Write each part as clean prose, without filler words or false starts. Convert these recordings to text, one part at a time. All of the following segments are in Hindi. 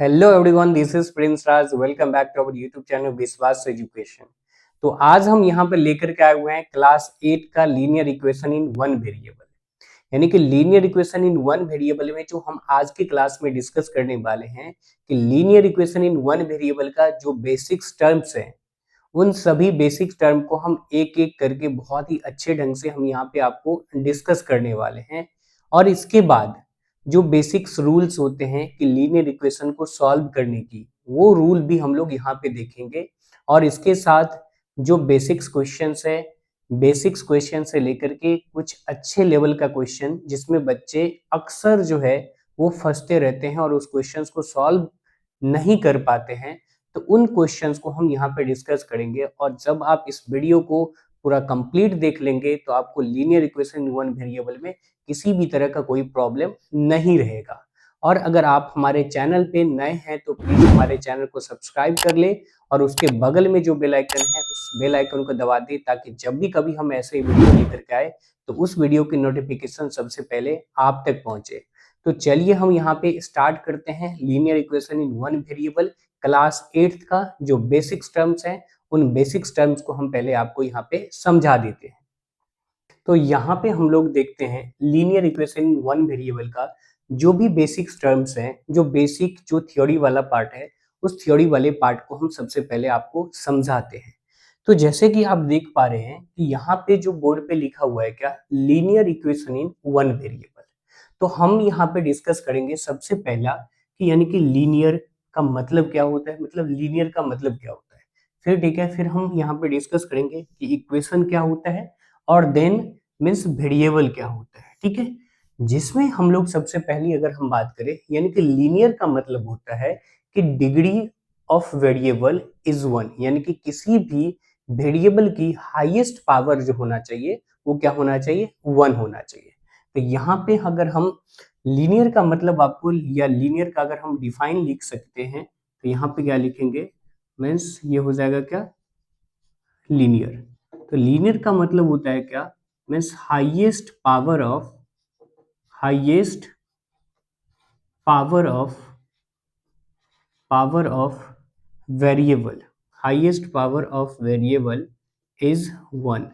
Hello everyone, this is Prince Raj. Welcome back to our YouTube channel Vishwas education. तो आज हम यहाँ पे लेकर के आए हुए हैं क्लास 8 का linear equation in one variable. यानी कि linear equation in one variable में जो हम आज की क्लास में डिस्कस करने वाले हैं कि linear equation in one variable का जो बेसिक्स टर्म्स हैं, उन सभी बेसिक टर्म को हम एक एक करके बहुत ही अच्छे ढंग से हम यहाँ पे आपको डिस्कस करने वाले हैं। और इसके बाद जो बेसिक्स रूल्स होते हैं कि लीनियर इक्वेशन को सॉल्व करने की, वो रूल भी हम लोग यहाँ पे देखेंगे। और इसके साथ जो बेसिक्स क्वेश्चंस है, बेसिक्स क्वेश्चन से लेकर के कुछ अच्छे लेवल का क्वेश्चन जिसमें बच्चे अक्सर जो है वो फंसते रहते हैं और उस क्वेश्चंस को सॉल्व नहीं कर पाते हैं, तो उन क्वेश्चंस को हम यहाँ पे डिस्कस करेंगे। और जब आप इस वीडियो को पूरा कंप्लीट देख लेंगे तो आपको linear equation in one variable में किसी भी तरह का कोई प्रॉब्लम नहीं रहेगा। और अगर आप हमारे चैनल पे नए हैं तो प्लीज हमारे चैनल को सब्सक्राइब कर ले और उसके बगल में जो बेल आइकन है उस बेल आइकन को दबा दें, ताकि जब भी कभी हम ऐसे वीडियो लेकर के आए तो उस वीडियो की नोटिफिकेशन सबसे पहले आप तक पहुंचे। तो चलिए हम यहाँ पे स्टार्ट करते हैं linear equation in one variable class 8 का जो बेसिक्स टर्म्स हैं, उन बेसिक्स टर्म्स को हम पहले आपको यहाँ पे समझा देते हैं। तो यहाँ पे हम लोग देखते हैं linear equation in one variable का जो भी बेसिक्स टर्म्स हैं, जो बेसिक जो थ्योरी वाला पार्ट है, उस थ्योरी वाले पार्ट को हम सबसे पहले आपको समझाते हैं। तो जैसे कि आप देख पा रहे हैं कि यहाँ पे जो बोर्ड पे लिखा हुआ है क्या, linear equation in one variable. तो हम यहाँ पे डिस्कस करेंगे सबसे पहला कि यानी कि लीनियर का मतलब क्या होता है, मतलब लीनियर का मतलब क्या होता है। फिर ठीक है, फिर हम यहाँ पे डिस्कस करेंगे कि इक्वेशन क्या होता है, और देन मीन्स वेरिएबल क्या होता है। ठीक है, जिसमें हम लोग सबसे पहली अगर हम बात करें, यानी कि लीनियर का मतलब होता है कि degree of variable is one, यानी कि किसी भी वेरिएबल की हाईएस्ट पावर जो होना चाहिए वो क्या होना चाहिए, वन होना चाहिए। तो यहाँ पे अगर हम लीनियर का मतलब आपको, या लीनियर का अगर हम डिफाइन लिख सकते हैं, तो यहाँ पे क्या लिखेंगे, मीन्स ये हो जाएगा क्या, लीनियर। तो लीनियर का मतलब होता है क्या, means highest power of variable, highest power of variable is one.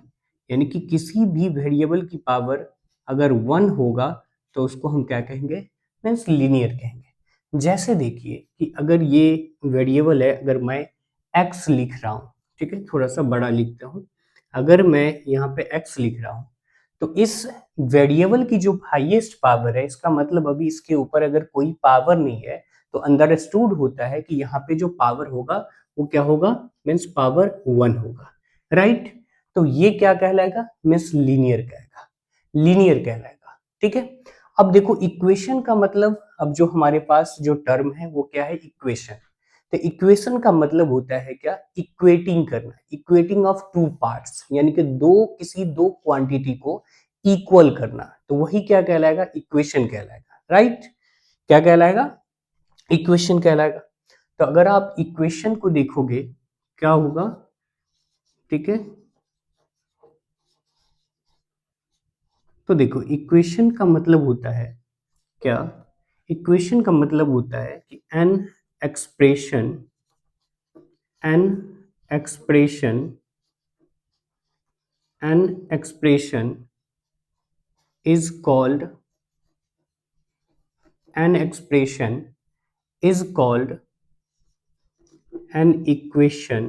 यानी कि किसी भी वेरिएबल की पावर अगर वन होगा तो उसको हम क्या कहेंगे, मीन्स लीनियर कहेंगे। जैसे देखिए कि अगर ये वेरिएबल है, अगर मैं x लिख रहा हूँ, ठीक है, थोड़ा सा बड़ा लिखता हूँ, अगर मैं यहाँ पे x लिख रहा हूँ तो इस वेरिएबल की जो हाईएस्ट पावर है, इसका मतलब अभी इसके ऊपर अगर कोई पावर नहीं है, तो अंडरस्टूड होता है कि यहाँ पे जो पावर होगा वो क्या होगा, मीन्स पावर वन होगा, राइट। तो ये क्या कहलाएगा, मीन्स लीनियर कहलाएगा। ठीक है, अब देखो इक्वेशन का मतलब, अब जो हमारे पास जो टर्म है वो क्या है, इक्वेशन। तो इक्वेशन का मतलब होता है क्या, इक्वेटिंग करना, इक्वेटिंग ऑफ टू पार्ट्स, यानी कि किसी दो क्वांटिटी को इक्वल करना, तो वही क्या कहलाएगा, इक्वेशन कहलाएगा, राइट। क्या कहलाएगा, इक्वेशन कहलाएगा। तो अगर आप इक्वेशन को देखोगे क्या होगा, ठीक है, तो देखो इक्वेशन का मतलब होता है क्या, इक्वेशन का मतलब होता है कि expression an expression an expression is called an expression is called an equation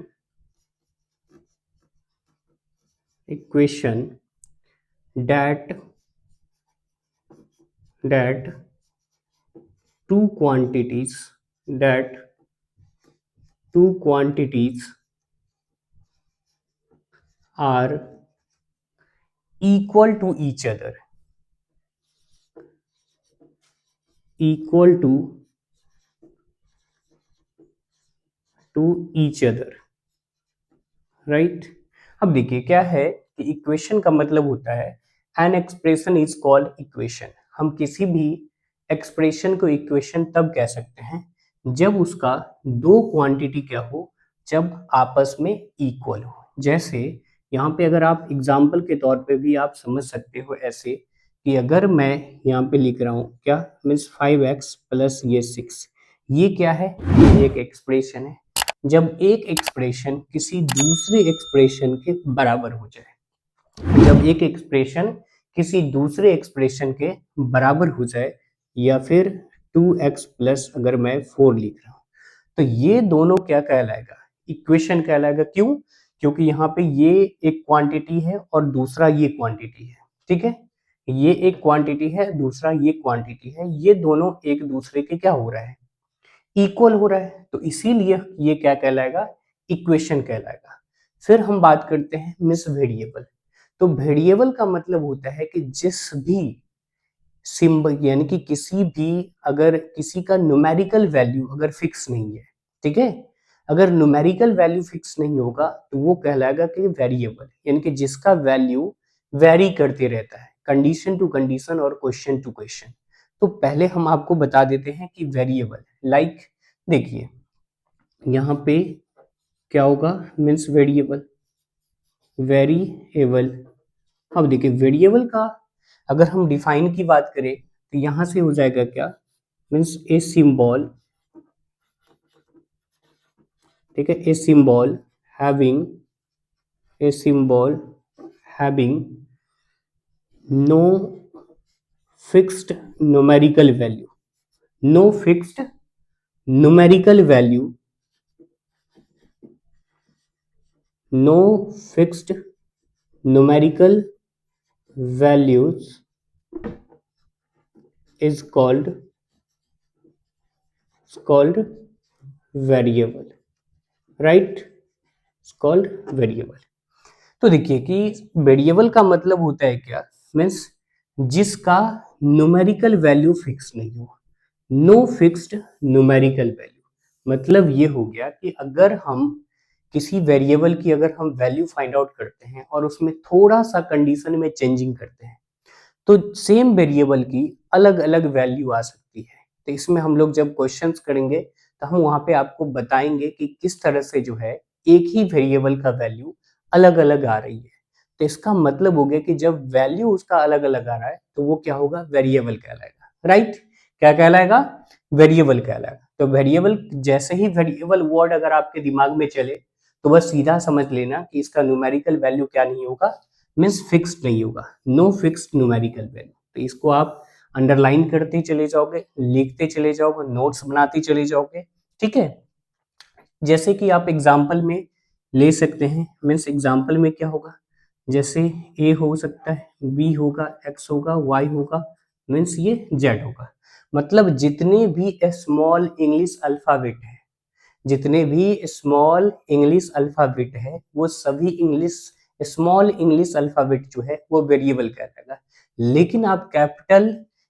that that two quantities that two quantities are equal to each other, equal to each other, right. अब देखिए क्या है कि इक्वेशन का मतलब होता है an expression is called equation. हम किसी भी एक्सप्रेशन को इक्वेशन तब कह सकते हैं जब उसका दो क्वांटिटी क्या हो, जब आपस में इक्वल हो। जैसे यहाँ पे अगर आप एग्जाम्पल के तौर पे भी आप समझ सकते हो ऐसे कि अगर मैं यहाँ पे लिख रहा हूँ क्या, मीन्स 5x प्लस ये 6, ये क्या है, ये एक एक्सप्रेशन है। जब एक एक्सप्रेशन किसी दूसरे एक्सप्रेशन के बराबर हो जाए, जब एक एक्सप्रेशन किसी दूसरे एक्सप्रेशन के बराबर हो जाए, या फिर 2x प्लस अगर मैं 4 लिख रहा हूँ, तो ये दोनों क्या कहलाएगा, इक्वेशन कहलाएगा। क्यों? क्योंकि यहाँ पे ये एक क्वांटिटी है और दूसरा ये क्वांटिटी है, ठीक है। ये एक क्वांटिटी है, दूसरा ये क्वांटिटी है, ये दोनों एक दूसरे के क्या हो रहा है, इक्वल हो रहा है, तो इसीलिए ये क्या कहलाएगा, इक्वेशन कहलाएगा। फिर हम बात करते हैं मिस वेरिएबल। तो वेरिएबल का मतलब होता है कि जिस भी सिंबल, यानी कि किसी भी, अगर किसी का न्यूमेरिकल वैल्यू अगर फिक्स नहीं है, ठीक है, अगर न्यूमेरिकल वैल्यू फिक्स नहीं होगा तो वो कहलाएगा कि वेरिएबल, यानी कि जिसका वैल्यू वेरी करते रहता है कंडीशन टू कंडीशन और क्वेश्चन टू क्वेश्चन। तो पहले हम आपको बता देते हैं कि वेरिएबल, लाइक देखिए यहाँ पे क्या होगा, मीन्स वेरिएबल, वेरिएबल। अब देखिए वेरिएबल का अगर हम डिफाइन की बात करें तो यहां से हो जाएगा क्या, मीन्स ए सिंबल, ठीक है, a symbol having, a symbol having no fixed numerical value, no fixed numerical value, no fixed numerical values is called variable, right, it's called variable। तो देखिए कि वेरिएबल का मतलब होता है क्या, मीन्स जिसका न्यूमेरिकल वैल्यू फिक्स नहीं हो, नो फिक्स्ड न्यूमेरिकल वैल्यू। मतलब ये हो गया कि अगर हम किसी वेरिएबल की अगर हम वैल्यू फाइंड आउट करते हैं और उसमें थोड़ा सा कंडीशन में चेंजिंग करते हैं तो सेम वेरिएबल की अलग अलग वैल्यू आ सकती है। तो इसमें हम लोग जब क्वेश्चंस करेंगे तो हम वहां पे आपको बताएंगे कि किस तरह से जो है एक ही वेरिएबल का वैल्यू अलग अलग आ रही है। तो इसका मतलब हो गया कि जब वैल्यू उसका अलग अलग आ रहा है तो वो क्या होगा, वेरिएबल कहलाएगा, राइट। क्या कहलाएगा, वेरिएबल कहलाएगा। तो वेरिएबल, जैसे ही वेरिएबल वर्ड अगर आपके दिमाग में चले तो बस सीधा समझ लेना कि इसका न्यूमेरिकल वैल्यू क्या नहीं होगा, मीन्स फिक्स्ड नहीं होगा, नो फिक्स्ड न्यूमेरिकल वैल्यू। तो इसको आप अंडरलाइन करते चले जाओगे, लिखते चले जाओगे, नोट्स बनाते चले जाओगे, ठीक है। जैसे कि आप एग्जाम्पल में ले सकते हैं, मीन्स एग्जाम्पल में क्या होगा, जैसे ए हो सकता है, बी होगा, एक्स होगा, वाई होगा, मीन्स ये जेड होगा। मतलब जितने भी स्मॉल इंग्लिश अल्फाबेट है, जितने भी स्मॉल इंग्लिश अल्फाबेट है वो सभी इंग्लिश, स्मॉल इंग्लिश अल्फाबेट जो है वो वेरिएबल कहलाएगा। लेकिन आप कैपिटल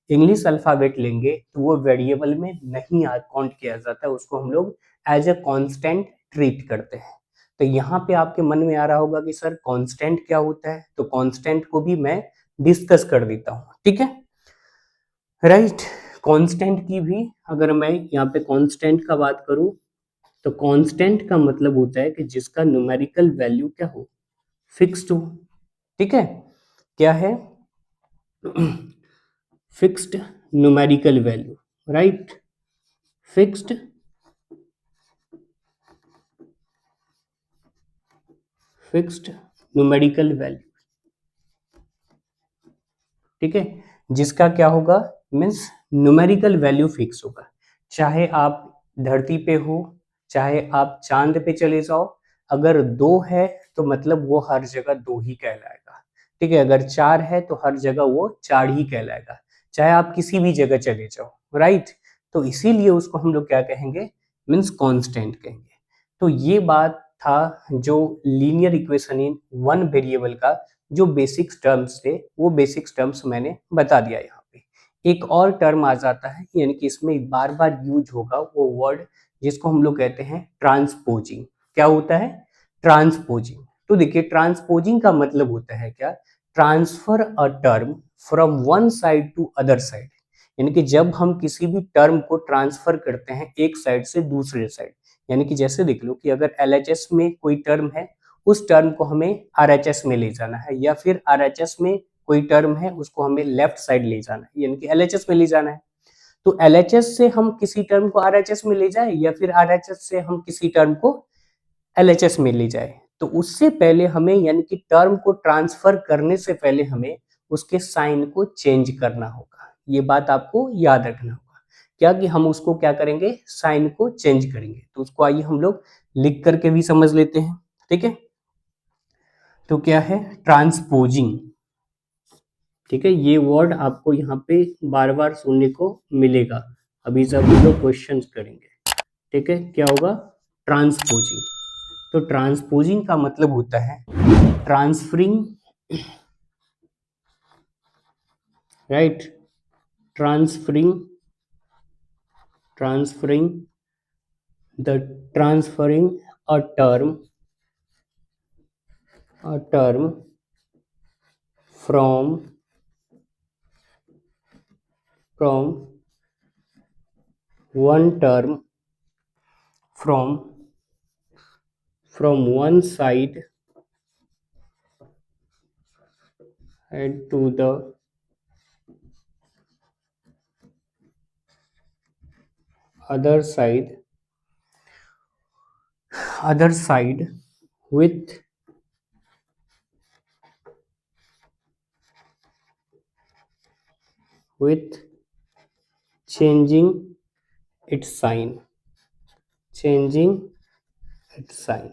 इंग्लिश अल्फाबेट लेंगे तो वो वेरिएबल में नहीं काउंट किया जाता है, उसको हम लोग एज ए कांस्टेंट ट्रीट करते हैं। तो यहाँ पे आपके मन में आ रहा होगा कि सर कांस्टेंट क्या होता है, तो कांस्टेंट को भी मैं डिस्कस कर देता हूँ, ठीक है, राइट। कांस्टेंट की भी अगर मैं यहाँ पे कांस्टेंट का बात करूँ तो कांस्टेंट का मतलब होता है कि जिसका न्यूमेरिकल वैल्यू क्या हो, फिक्स्ड हो, ठीक है। क्या है, fixed numerical value, right, fixed fixed numerical value, ठीक है, जिसका क्या होगा, मीन्स न्यूमेरिकल वैल्यू फिक्स होगा। चाहे आप धरती पे हो, चाहे आप चांद पे चले जाओ, अगर 2 है तो मतलब वो हर जगह 2 ही कहलाएगा, ठीक है। अगर 4 है तो हर जगह वो 4 ही कहलाएगा, चाहे आप किसी भी जगह चले जाओ, राइट। तो इसीलिए उसको हम लोग क्या कहेंगे, मीन्स कांस्टेंट कहेंगे। तो ये बात था जो linear equation in one variable का जो बेसिक्स टर्म्स थे, वो बेसिक्स टर्म्स मैंने बता दिया। यहाँ पे एक और टर्म आ जाता है, यानी कि इसमें बार बार यूज होगा वो वर्ड जिसको हम लोग कहते हैं ट्रांसपोजिंग। क्या होता है, ट्रांसपोजिंग। तो देखिए ट्रांसपोजिंग का मतलब होता है क्या, transfer a term from one side to other side. यानी कि जब हम किसी भी टर्म को ट्रांसफर करते हैं एक साइड से दूसरे साइड, यानी कि जैसे देख लो कि अगर LHS में कोई टर्म है, उस टर्म को हमें RHS में ले जाना है, या फिर RHS में कोई टर्म है उसको हमें लेफ्ट साइड ले जाना है, यानी कि LHS में ले जाना है। तो एलएचएस से हम किसी टर्म को आरएचएस में ले जाए या फिर आरएचएस से हम किसी टर्म को एलएचएस में ले जाए, तो उससे पहले हमें यानी कि टर्म को ट्रांसफर करने से पहले हमें उसके साइन को चेंज करना होगा। ये बात आपको याद रखना होगा क्या कि हम उसको क्या करेंगे, साइन को चेंज करेंगे। तो उसको आइए हम लोग लिख करके भी समझ लेते हैं। ठीक है, तो क्या है ट्रांसपोजिंग। ठीक है, ये वर्ड आपको यहाँ पे बार बार सुनने को मिलेगा, अभी जब हम लोग क्वेश्चन करेंगे। ठीक है, क्या होगा, ट्रांसपोजिंग। तो ट्रांसपोजिंग का मतलब होता है transferring, right, transferring, transferring the transferring a term from one term from one side and to the other side with changing its sign, changing its sign।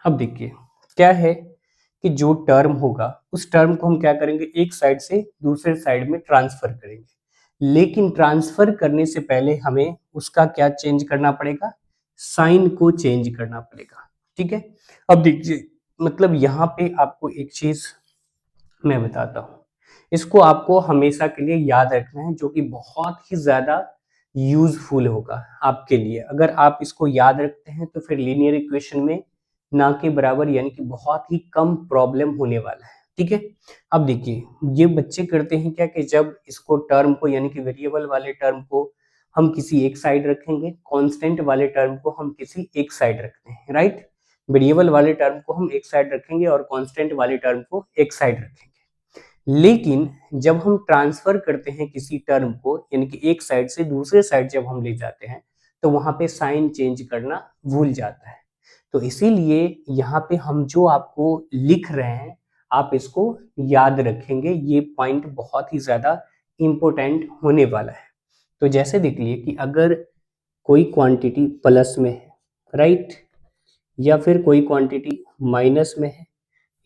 अब देखिए क्या है कि जो टर्म होगा उस टर्म को हम क्या करेंगे, एक साइड से दूसरे साइड में ट्रांसफर करेंगे, लेकिन ट्रांसफर करने से पहले हमें उसका क्या चेंज करना पड़ेगा, साइन को चेंज करना पड़ेगा। ठीक है, अब देखिए मतलब यहाँ पे आपको एक चीज मैं बताता हूँ, इसको आपको हमेशा के लिए याद रखना है, जो कि बहुत ही ज्यादा यूजफुल होगा आपके लिए। अगर आप इसको याद रखते हैं तो फिर लीनियर इक्वेशन में ना के बराबर यानी कि बहुत ही कम प्रॉब्लम होने वाला है। ठीक है, अब देखिए ये बच्चे करते हैं क्या कि जब इसको टर्म को यानी कि वेरिएबल वाले टर्म को हम किसी एक साइड रखेंगे, कांस्टेंट वाले टर्म को हम किसी एक साइड रखते हैं, राइट। वेरिएबल वाले टर्म को हम एक साइड रखेंगे और कांस्टेंट वाले टर्म को एक साइड रखेंगे। लेकिन जब हम ट्रांसफर करते हैं किसी टर्म को यानी कि एक साइड से दूसरे साइड जब हम ले जाते हैं तो वहां पे साइन चेंज करना भूल जाता है। तो इसीलिए यहाँ पे हम जो आपको लिख रहे हैं आप इसको याद रखेंगे, ये पॉइंट बहुत ही ज्यादा इंपॉर्टेंट होने वाला है। तो जैसे देख लिए कि अगर कोई क्वांटिटी प्लस में है, राइट, या फिर कोई क्वांटिटी माइनस में है,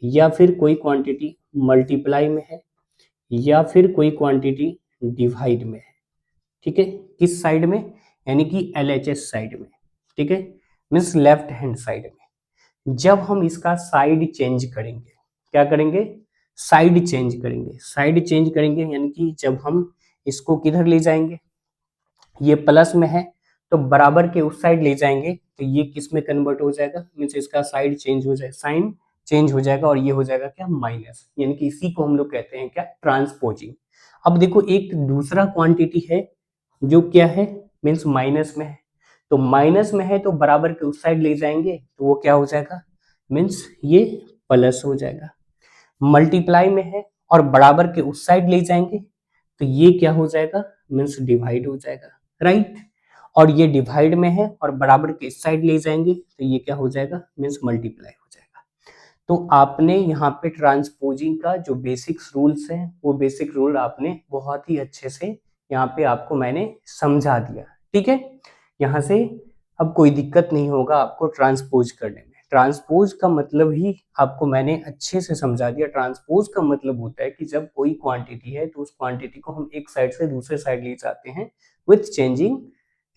या फिर कोई क्वांटिटी मल्टीप्लाई में है, या फिर कोई क्वांटिटी डिवाइड में है। ठीक है, किस साइड में, यानी कि एलएचएस साइड में। ठीक है, मीन्स लेफ्ट हैंड साइड में। जब हम इसका साइड चेंज करेंगे, क्या करेंगे, साइड चेंज करेंगे। साइड चेंज करेंगे यानी कि जब हम इसको किधर ले जाएंगे, ये प्लस में है तो बराबर के उस साइड ले जाएंगे तो ये किस में कन्वर्ट हो जाएगा, मीन्स इसका साइड चेंज हो जाएगा, साइन चेंज हो जाएगा और ये हो जाएगा क्या, माइनस। यानी कि इसी को हम लोग कहते हैं क्या, ट्रांसपोजिंग। अब देखो एक दूसरा क्वांटिटी है जो क्या है, मीन्स माइनस में है, तो माइनस में है तो बराबर के उस साइड ले जाएंगे तो वो क्या हो जाएगा, मीन्स ये प्लस हो जाएगा। मल्टीप्लाई में है और बराबर के उस साइड ले जाएंगे तो ये क्या हो जाएगा, मीन्स डिवाइड हो जाएगा, राइट। और ये डिवाइड में है और बराबर के इस साइड ले जाएंगे तो ये क्या हो जाएगा, मीन्स मल्टीप्लाई हो जाएगा। तो आपने यहाँ पे ट्रांसपोजिंग का जो बेसिक्स रूल्स हैं वो बेसिक रूल आपने बहुत ही अच्छे से यहाँ पे आपको मैंने समझा दिया। ठीक है, यहाँ से अब कोई दिक्कत नहीं होगा आपको ट्रांसपोज करने में। ट्रांसपोज का मतलब ही आपको मैंने अच्छे से समझा दिया। ट्रांसपोज का मतलब होता है कि जब कोई क्वांटिटी है तो उस क्वांटिटी को हम एक साइड से दूसरे साइड ले जाते हैं विथ चेंजिंग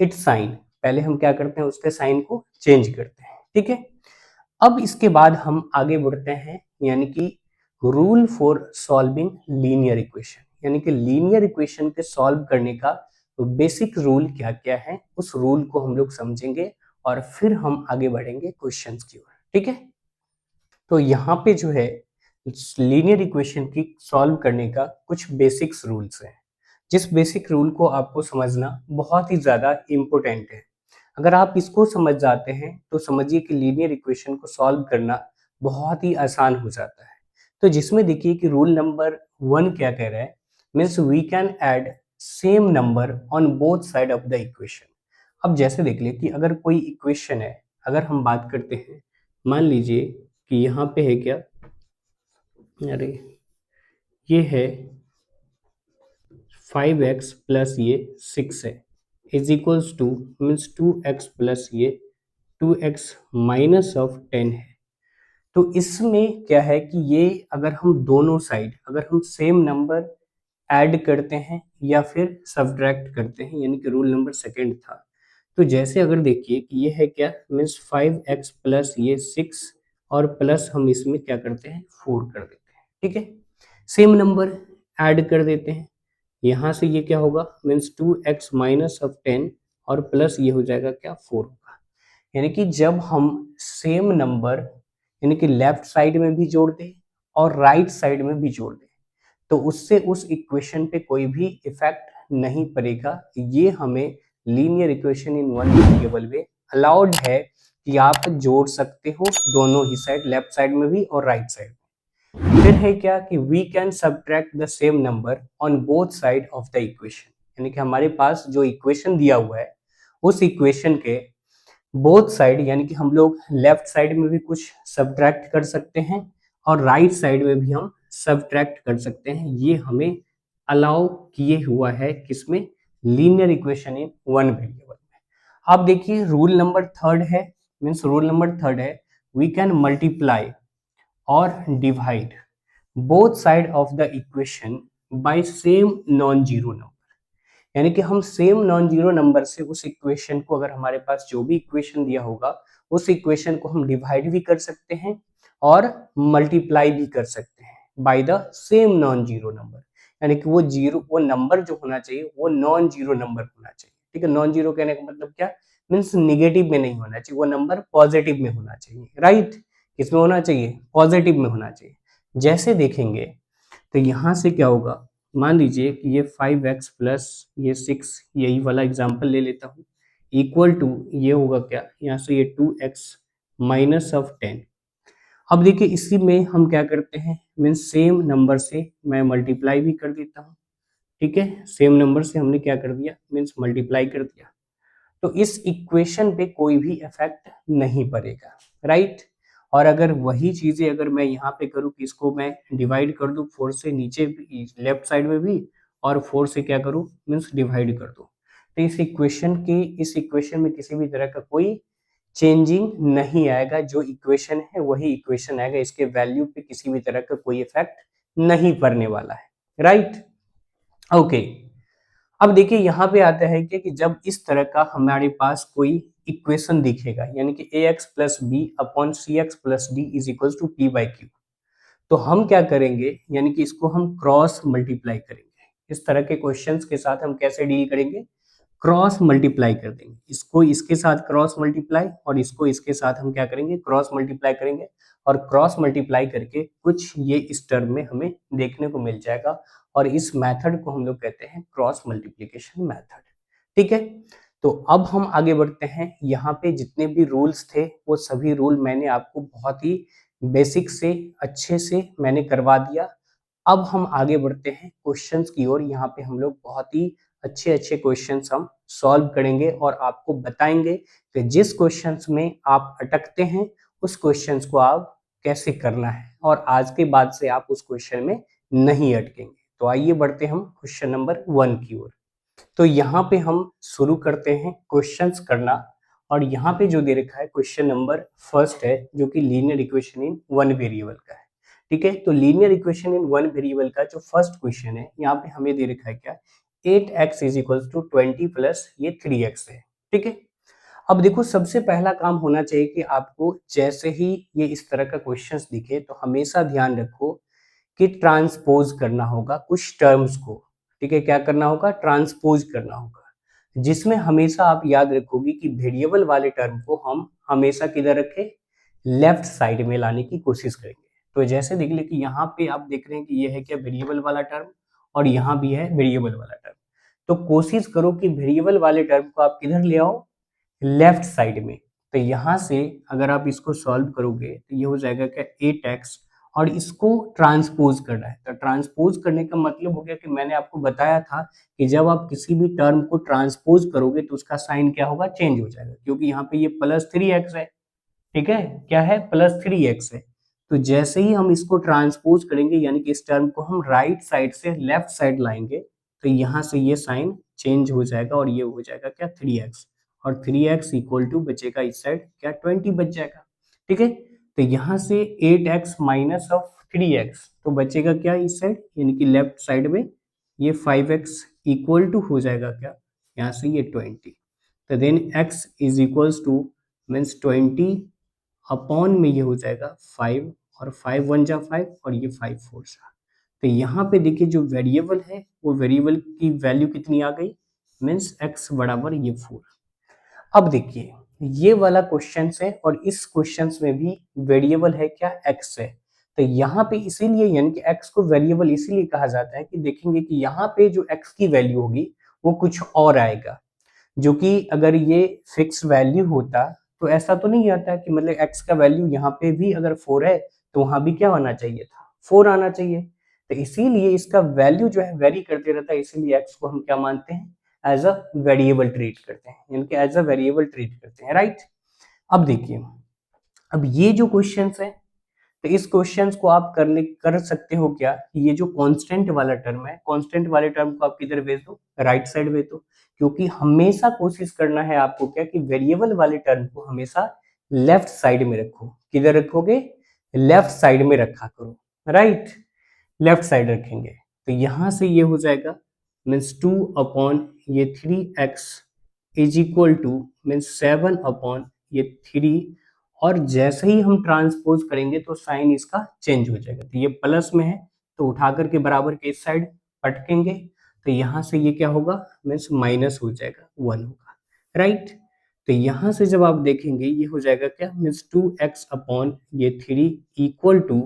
इट्स साइन। पहले हम क्या करते हैं, उसके साइन को चेंज करते हैं। ठीक है, अब इसके बाद हम आगे बढ़ते हैं यानी कि rule for solving linear equation, यानी कि लीनियर इक्वेशन के सॉल्व करने का बेसिक रूल क्या क्या है उस रूल को हम लोग समझेंगे और फिर हम आगे बढ़ेंगे क्वेश्चंस की ओर। ठीक है, तो यहाँ पे जो है लीनियर इक्वेशन की सॉल्व करने का कुछ बेसिक्स रूल्स हैं, जिस बेसिक रूल को आपको समझना बहुत ही ज्यादा इम्पोर्टेंट है। अगर आप इसको समझ जाते हैं तो समझिए कि लीनियर इक्वेशन को सॉल्व करना बहुत ही आसान हो जाता है। तो जिसमें देखिए कि रूल नंबर 1 क्या कह रहा है, means we can add same number on both side of the equation. अब जैसे देख ले कि अगर कोई इक्वेशन है, अगर हम बात करते हैं, मान लीजिए कि यहाँ पे है क्या, अरे ये है 5x प्लस ये 6 है, is equals to means 2x plus ये 2x माइनस ऑफ 10 है। तो इसमें क्या है कि ये अगर हम दोनों साइड अगर हम सेम नंबर ऐड करते हैं या फिर सब्ट्रैक्ट करते हैं, यानी कि रूल नंबर सेकंड था। तो जैसे अगर देखिए कि ये है क्या, मीन्स 5x प्लस ये 6 और प्लस हम इसमें क्या करते हैं 4 कर देते हैं, ठीक है। सेम नंबर ऐड कर देते हैं, यहाँ से ये क्या होगा मीन्स 2x माइनस ऑफ 10 और प्लस ये हो जाएगा क्या 4 होगा। यानी कि जब हम सेम नंबर यानी कि लेफ्ट साइड में भी जोड़ दें और राइट साइड में भी जोड़ दें तो उससे उस इक्वेशन पे कोई भी इफेक्ट नहीं पड़ेगा। ये हमें linear equation in one variable में अलाउड है कि आप जोड़ सकते हो दोनों ही साइड, लेफ्ट साइड में भी और राइट साइड में। फिर है क्या कि we can subtract the same number on both side of the equation, यानी कि हमारे पास जो इक्वेशन दिया हुआ है उस इक्वेशन के बोथ साइड यानी कि हम लोग लेफ्ट साइड में भी कुछ सब्ट्रैक्ट कर सकते हैं और राइट साइड में भी हम सब्ट्रैक्ट कर सकते हैं। ये हमें अलाउ किए हुआ है किसमें, linear equation in one variable में। अब देखिए रूल नंबर थर्ड है, मीन्स रूल नंबर थर्ड है वी कैन मल्टीप्लाई और divide both side of the equation by same non zero number. यानी कि हम सेम नॉन जीरो नंबर से उस इक्वेशन को, अगर हमारे पास जो भी इक्वेशन दिया होगा उस इक्वेशन को हम डिवाइड भी कर सकते हैं और मल्टीप्लाई भी कर सकते हैं by the same non zero number. यानी कि वो नंबर जो होना चाहिए वो नॉन जीरो नंबर होना चाहिए, ठीक है। नॉन जीरो कहने का मतलब क्या, मीन्स निगेटिव में नहीं होना चाहिए, वो नंबर पॉजिटिव में होना चाहिए, राइट। किसमें होना चाहिए, पॉजिटिव में होना चाहिए। जैसे देखेंगे तो यहाँ से क्या होगा, मान लीजिए कि ये 5x प्लस ये 6, यही वाला एग्जाम्पल ले लेता हूँ, इक्वल टू ये होगा क्या, यहाँ से ये 2x माइनस ऑफ 10। अब देखिए इसी में हम क्या करते हैं, मीन्स सेम नंबर से मैं मल्टीप्लाई भी कर देता हूँ, ठीक है। सेम नंबर से हमने क्या कर दिया, मीन्स मल्टीप्लाई कर दिया, तो इस इक्वेशन पे कोई भी इफेक्ट नहीं पड़ेगा, राइट। और अगर वही चीजें अगर मैं यहाँ पे करूँ कि इसको मैं डिवाइड कर दूं 4 से, नीचे लेफ्ट साइड में भी, और 4 से क्या करूँ मीन्स डिवाइड कर दूं, तो इस इक्वेशन में किसी भी तरह का कोई चेंजिंग नहीं आएगा। जो इक्वेशन है वही इक्वेशन आएगा, इसके वैल्यू पे किसी भी तरह का कोई इफेक्ट नहीं पड़ने वाला है, राइट। ओके, अब देखिए यहाँ पे आता है कि जब इस तरह का हमारे पास कोई इक्वेशन दिखेगा, यानी कि ax plus b upon c x plus d is equal to p by q, तो हम क्या करेंगे, यानी कि इसको हम क्रॉस मल्टीप्लाई करेंगे। इस तरह के क्वेश्चंस के साथ हम कैसे डील करेंगे, क्रॉस मल्टीप्लाई कर देंगे। इसको इसके साथ क्रॉस मल्टीप्लाई और इसको इसके साथ हम क्या करेंगे, क्रॉस मल्टीप्लाई करेंगे, और क्रॉस मल्टीप्लाई करके कुछ ये इस टर्म में हमें देखने को मिल जाएगा, और इस मेथड को हम लोग कहते हैं क्रॉस मल्टीप्लिकेशन मेथड, ठीक है। तो अब हम आगे बढ़ते हैं। यहाँ पे जितने भी रूल्स थे वो सभी रूल मैंने आपको बहुत ही बेसिक से अच्छे से मैंने करवा दिया। अब हम आगे बढ़ते हैं क्वेश्चंस की ओर। यहाँ पे हम लोग बहुत ही अच्छे अच्छे क्वेश्चंस हम सॉल्व करेंगे और आपको बताएंगे कि जिस क्वेश्चंस में आप अटकते हैं उस क्वेश्चंस को आप कैसे करना है, और आज के बाद से आप उस क्वेश्चन में नहीं अटकेंगे। तो आइए बढ़ते हम क्वेश्चन नंबर 1 की ओर। तो यहाँ पे हम शुरू करते हैं क्वेश्चंस करना, और यहाँ पे जो दे रखा है क्वेश्चन नंबर फर्स्ट है जो कि linear equation in one variable का है, ठीक है। तो linear equation in one variable का जो फर्स्ट क्वेश्चन है यहाँ पे हमें दे रखा है क्या, 8x is equal to 20 plus ये 3x है, ठीक है। अब देखो सबसे पहला काम होना चाहिए कि आपको जैसे ही ये इस तरह का क्वेश्चंस दिखे तो हमेशा ध्यान रखो कि ट्रांसपोज करना होगा कुछ टर्म्स को, ठीक है। क्या करना होगा, ट्रांसपोज करना होगा, जिसमें हमेशा आप याद रखोगे कि वेरिएबल वाले टर्म को हम हमेशा किधर रखें, लेफ्ट साइड में लाने की कोशिश करेंगे। तो जैसे देख ले कि यहाँ पे आप देख रहे हैं कि ये है क्या, वेरिएबल वाला टर्म, और यहाँ भी है वेरिएबल वाला टर्म। तो कोशिश करो कि वेरिएबल वाले टर्म को आप किधर ले आओ, लेफ्ट साइड में। तो यहाँ से अगर आप इसको सॉल्व करोगे तो ये हो जाएगा क्या 8x, और इसको ट्रांसपोज करना है। तो ट्रांसपोज करने का मतलब हो गया कि मैंने आपको बताया था कि जब आप किसी भी टर्म को ट्रांसपोज करोगे तो उसका साइन क्या होगा, चेंज हो जाएगा, क्योंकि यहाँ पे ये प्लस 3x है, ठीक है, क्या है, प्लस 3x है। तो जैसे ही हम इसको ट्रांसपोज करेंगे यानी कि इस टर्म को हम राइट साइड से लेफ्ट साइड लाएंगे तो यहाँ से ये साइन चेंज हो जाएगा और ये हो जाएगा क्या, 3x, और 3x इक्वल टू बचेगा इस साइड क्या, 20 बच जाएगा, ठीक है। तो यहाँ से 8x माइनस ऑफ 3x तो बचेगा क्या इस साइड, यानी कि लेफ्ट साइड में ये 5x इक्वल टू हो जाएगा क्या, यहाँ से ये 20। तो then x is equals to means 20 upon में ये हो जाएगा 5, और 5 1 जा 5 और ये 5 4 जा। तो यहाँ पे देखिए जो वेरिएबल है वो वेरिएबल की वैल्यू कितनी आ गई, मीन्स x बराबर ये 4। अब देखिए ये वाला क्वेश्चन है और इस क्वेश्चन में भी वेरिएबल है क्या, x है। तो यहाँ पे इसीलिए यानी कि x को वेरिएबल इसीलिए कहा जाता है कि देखेंगे कि यहाँ पे जो x की वैल्यू होगी वो कुछ और आएगा, जो कि अगर ये फिक्स वैल्यू होता तो ऐसा तो नहीं आता कि मतलब x का वैल्यू यहाँ पे भी अगर 4 है तो वहां भी क्या आना चाहिए था, 4 आना चाहिए। तो इसीलिए इसका वैल्यू जो है वेरी करते रहता है, इसीलिए x को हम क्या मानते हैं, एज अ वेरिएबल ट्रीट करते हैं, यानी कि एज अ वेरिएबल ट्रीट करते हैं, राइट। अब देखिए, अब ये जो क्वेश्चन है तो इस क्वेश्चन को आप कर सकते हो क्या, ये जो कांस्टेंट वाला टर्म है, कांस्टेंट वाले टर्म को आप किधर भेज दो, राइट साइड भेज दो, क्योंकि हमेशा कोशिश करना है आपको क्या, कि वेरिएबल वाले टर्म को हमेशा लेफ्ट साइड में रखो। किधर रखोगे, लेफ्ट साइड में रखा करो, राइट, लेफ्ट साइड रखेंगे। तो यहां से ये हो जाएगा मीन्स 2 अपॉन ये 3x is equal two means 7 upon ये 3, और जैसे ही हम ट्रांसपोज करेंगे तो साइन इसका चेंज हो जाएगा। तो ये प्लस में है तो उठा करके बराबर के इस साइड पटकेंगे तो यहाँ से ये क्या होगा, मीन्स माइनस हो जाएगा, 1 होगा, राइट। तो यहाँ से जब आप देखेंगे ये हो जाएगा क्या, मीन्स 2x अपॉन ये 3 इक्वल टू